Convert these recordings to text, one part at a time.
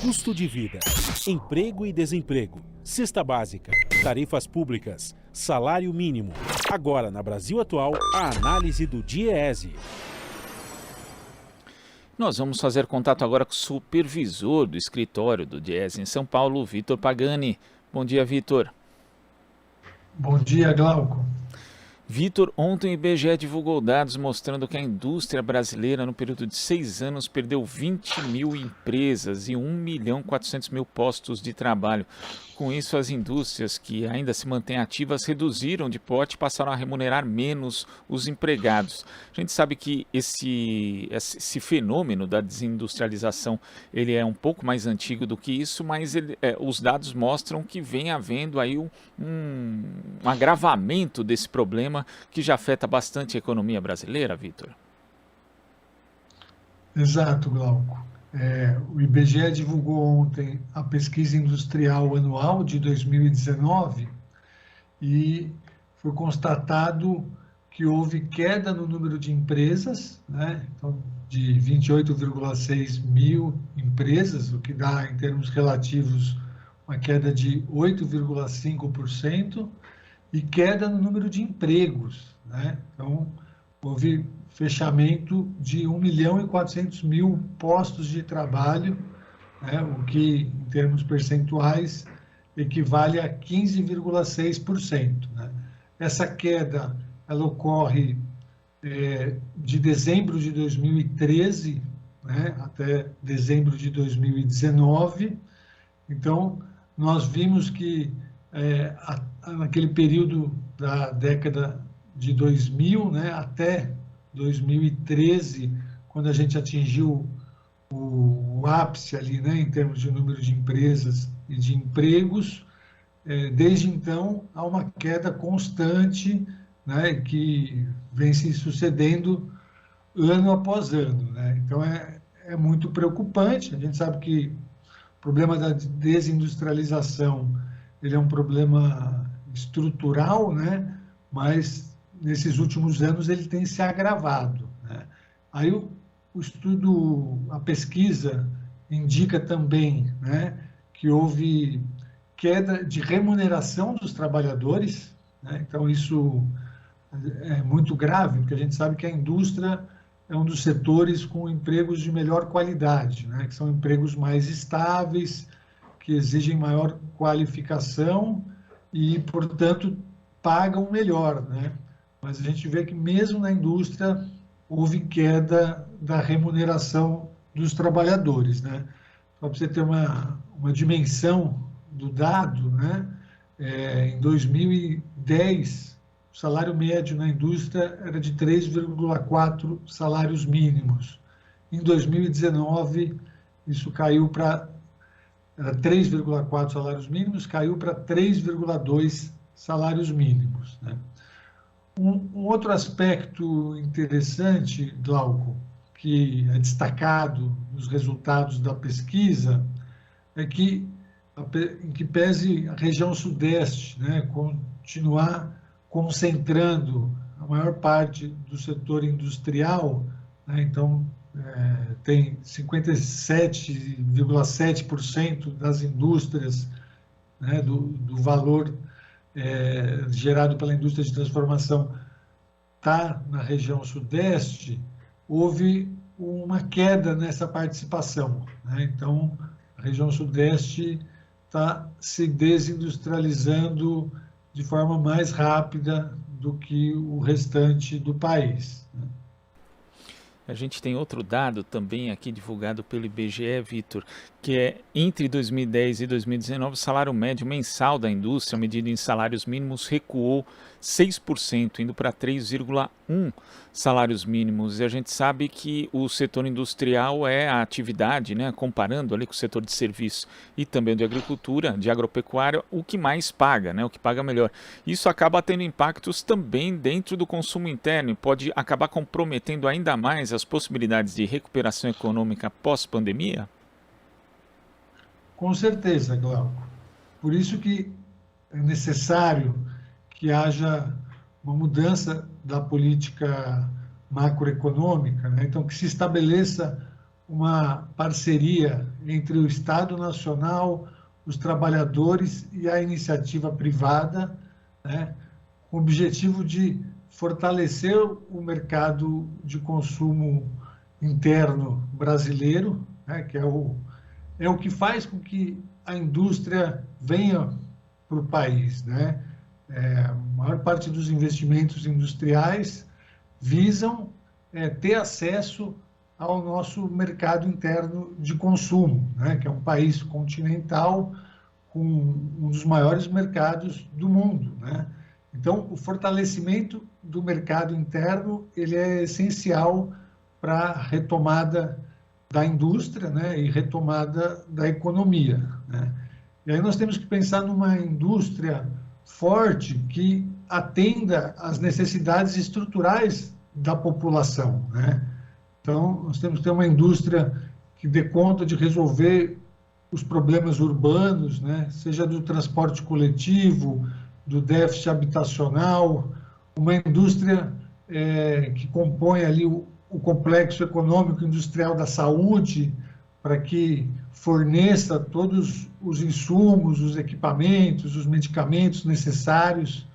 Custo de vida, emprego e desemprego, cesta básica, tarifas públicas, salário mínimo. Agora, na Brasil Atual, a análise do DIEESE. Nós vamos fazer contato agora com o supervisor do escritório do DIEESE em São Paulo, Vitor Pagani. Bom dia, Vitor. Bom dia, Glauco. Vitor, ontem o IBGE divulgou dados mostrando que a indústria brasileira, no período de 6 anos, perdeu 20 mil empresas e 1.400.000 postos de trabalho. Com isso, as indústrias que ainda se mantêm ativas reduziram de porte e passaram a remunerar menos os empregados. A gente sabe que esse fenômeno da desindustrialização ele é um pouco mais antigo do que isso, mas os dados mostram que vem havendo aí um agravamento desse problema que já afeta bastante a economia brasileira, Vitor. Exato, Glauco. O IBGE divulgou ontem a pesquisa industrial anual de 2019 e foi constatado que houve queda no número de empresas, né? Então, de 28,6 mil empresas, o que dá, em termos relativos, uma queda de 8,5%, e queda no número de empregos, né? Então, houve fechamento de 1.400.000 postos de trabalho, né? O que, em termos percentuais, equivale a 15,6%. Né? Essa queda ela ocorre de dezembro de 2013, né, até dezembro de 2019. Então, nós vimos que naquele período da década de 2000, né, até 2013, quando a gente atingiu o ápice ali, né, em termos de número de empresas e de empregos, desde então há uma queda constante, né, que vem se sucedendo ano após ano, né? Então é muito preocupante. A gente sabe que o problema da desindustrialização ele é um problema estrutural, né? Mas nesses últimos anos ele tem se agravado, né? Aí o estudo, a pesquisa indica também, né, que houve queda de remuneração dos trabalhadores, né? Então isso é muito grave, porque a gente sabe que a indústria é um dos setores com empregos de melhor qualidade, né? Que são empregos mais estáveis, que exigem maior qualificação e, portanto, pagam melhor, né? Mas a gente vê que mesmo na indústria houve queda da remuneração dos trabalhadores, né? Só para você ter uma dimensão do dado, né? Em 2010, o salário médio na indústria era de 3,4 salários mínimos. Em 2019, isso caiu para 3,4 salários mínimos, caiu para 3,2 salários mínimos, né? Um outro aspecto interessante, Glauco, que é destacado nos resultados da pesquisa, é que, em que pese a região sudeste, né, continuar concentrando a maior parte do setor industrial, né, então tem 57,7% das indústrias, né, do valor gerado pela indústria de transformação está na região sudeste, houve uma queda nessa participação, né? Então, a região sudeste está se desindustrializando de forma mais rápida do que o restante do país, né? A gente tem outro dado também aqui divulgado pelo IBGE, Vitor, que é entre 2010 e 2019, o salário médio mensal da indústria, medido em salários mínimos, recuou 6%, indo para 3,1 salários mínimos. E a gente sabe que o setor industrial é a atividade, né, comparando ali com o setor de serviço e também de agricultura, de agropecuária, o que mais paga, né, o que paga melhor. Isso acaba tendo impactos também dentro do consumo interno e pode acabar comprometendo ainda mais as possibilidades de recuperação econômica pós-pandemia? Com certeza, Glauco. Por isso que é necessário que haja uma mudança da política macroeconômica, né? Então, que se estabeleça uma parceria entre o Estado Nacional, os trabalhadores e a iniciativa privada, né, com o objetivo de fortalecer o mercado de consumo interno brasileiro, né, que é o que faz com que a indústria venha para o país, né? A maior parte dos investimentos industriais visam ter acesso ao nosso mercado interno de consumo, né? Que é um país continental com um dos maiores mercados do mundo, né? Então, o fortalecimento do mercado interno ele é essencial para a retomada da indústria, né, e retomada da economia, né? E aí nós temos que pensar numa indústria forte que atenda às necessidades estruturais da população, né? Então, nós temos que ter uma indústria que dê conta de resolver os problemas urbanos, né, seja do transporte coletivo, do déficit habitacional, uma indústria que compõe ali o complexo econômico industrial da saúde, para que forneça todos os insumos, os equipamentos, os medicamentos necessários,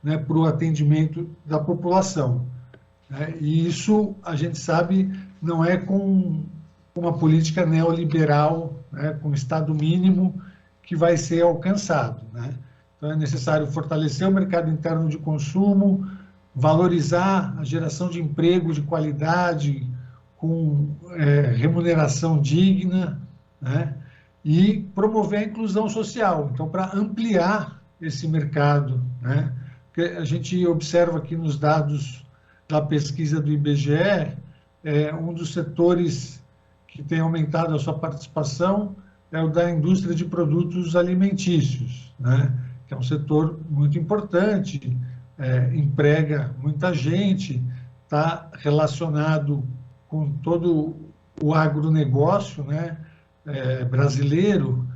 né, para o atendimento da população, né? E isso, a gente sabe, não é com uma política neoliberal, né, com Estado mínimo, que vai ser alcançado, né? Então, é necessário fortalecer o mercado interno de consumo, valorizar a geração de emprego de qualidade, com remuneração digna, né? E promover a inclusão social. Então, para ampliar esse mercado, né? Porque a gente observa aqui nos dados da pesquisa do IBGE, um dos setores que tem aumentado a sua participação é o da indústria de produtos alimentícios, né? Que é um setor muito importante, emprega muita gente, está relacionado com todo o agronegócio, né, brasileiro,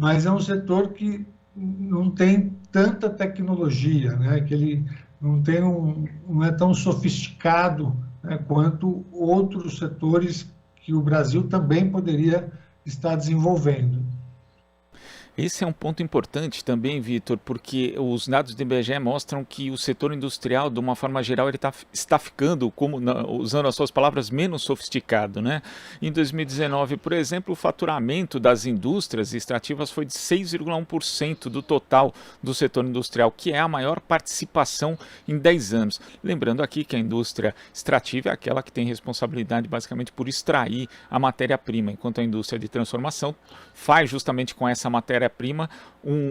mas é um setor que não tem tanta tecnologia, né, que ele não é tão sofisticado, né, quanto outros setores que o Brasil também poderia estar desenvolvendo. Esse é um ponto importante também, Vitor, porque os dados do IBGE mostram que o setor industrial, de uma forma geral, ele está ficando, usando as suas palavras, menos sofisticado, né? Em 2019, por exemplo, o faturamento das indústrias extrativas foi de 6,1% do total do setor industrial, que é a maior participação em 10 anos. Lembrando aqui que a indústria extrativa é aquela que tem responsabilidade basicamente por extrair a matéria-prima, enquanto a indústria de transformação faz justamente com essa matéria-prima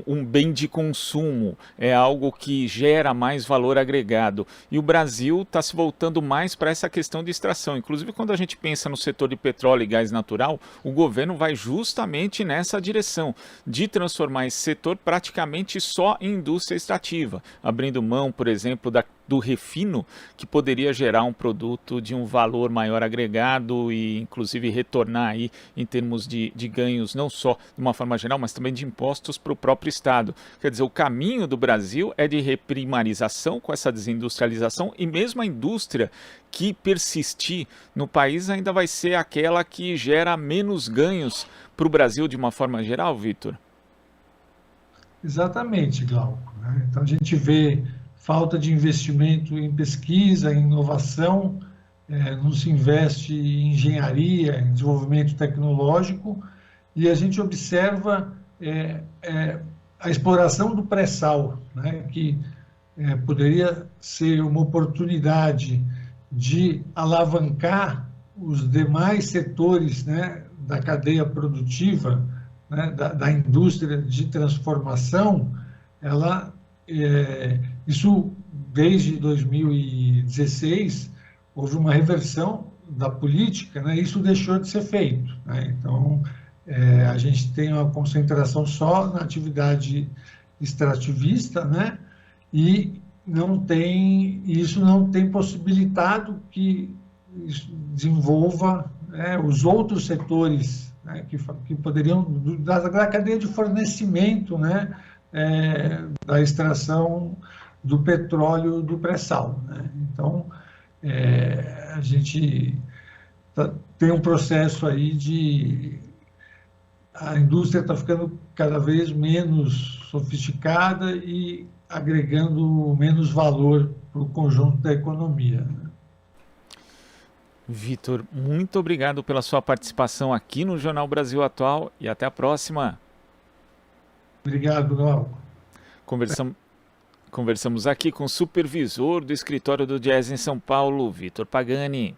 um bem de consumo, é algo que gera mais valor agregado. E o Brasil está se voltando mais para essa questão de extração. Inclusive, quando a gente pensa no setor de petróleo e gás natural, o governo vai justamente nessa direção, de transformar esse setor praticamente só em indústria extrativa, abrindo mão, por exemplo, do refino, que poderia gerar um produto de um valor maior agregado e, inclusive, retornar aí em termos de ganhos, não só de uma forma geral, mas também de impostos para o próprio Estado. Quer dizer, o caminho do Brasil é de reprimarização com essa desindustrialização, e mesmo a indústria que persistir no país ainda vai ser aquela que gera menos ganhos para o Brasil de uma forma geral, Vitor? Exatamente, Glauco, né? Então, a gente vê falta de investimento em pesquisa, em inovação, não se investe em engenharia, em desenvolvimento tecnológico, e a gente observa a exploração do pré-sal, né, que poderia ser uma oportunidade de alavancar os demais setores, né, da cadeia produtiva, né, da indústria de transformação. Isso, desde 2016, houve uma reversão da política, né? Isso deixou de ser feito, né? Então, a gente tem uma concentração só na atividade extrativista, né? E isso não tem possibilitado que desenvolva, né, os outros setores, né, que poderiam, da cadeia de fornecimento, né, da extração do petróleo do pré-sal, né? Então, a gente tem um processo aí de... A indústria está ficando cada vez menos sofisticada e agregando menos valor para o conjunto da economia, né? Vitor, muito obrigado pela sua participação aqui no Jornal Brasil Atual e até a próxima. Obrigado, Glauco. Conversamos aqui com o supervisor do escritório do Diese em São Paulo, Vitor Pagani.